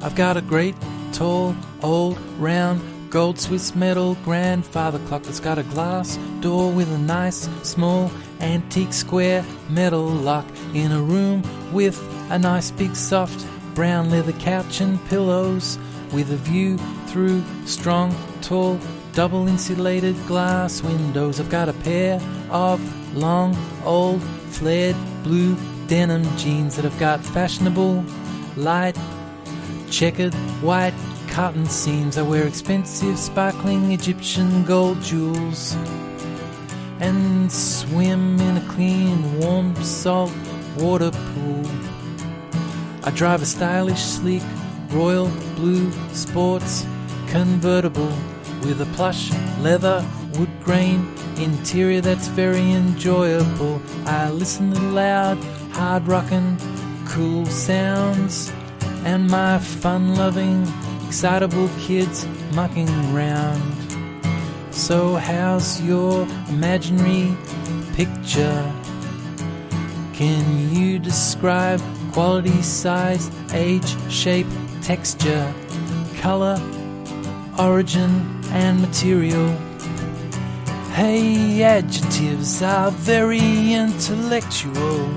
I've got a great, tall, old, round, gold Swiss metal grandfather clock that's got a glass door with a nice, small, antique square metal lock, in a room with a nice big soft brown leather couch and pillows, with a view through strong, tall, double insulated glass windows. I've got a pair of long, old, flared blue denim jeans that have got fashionable, light, checkered white cotton seams. I wear expensive, sparkling Egyptian gold jewels and swim in a clean, warm, salt water pool. I drive a stylish, sleek, royal blue sports convertible with a plush leather wood grain interior that's very enjoyable. I listen to loud, hard rockin', cool sounds and my fun-loving, excitable kids mucking round. So how's your imaginary picture? Can you describe quality, size, age, shape, texture, color, origin and material? Hey, adjectives are very intellectual.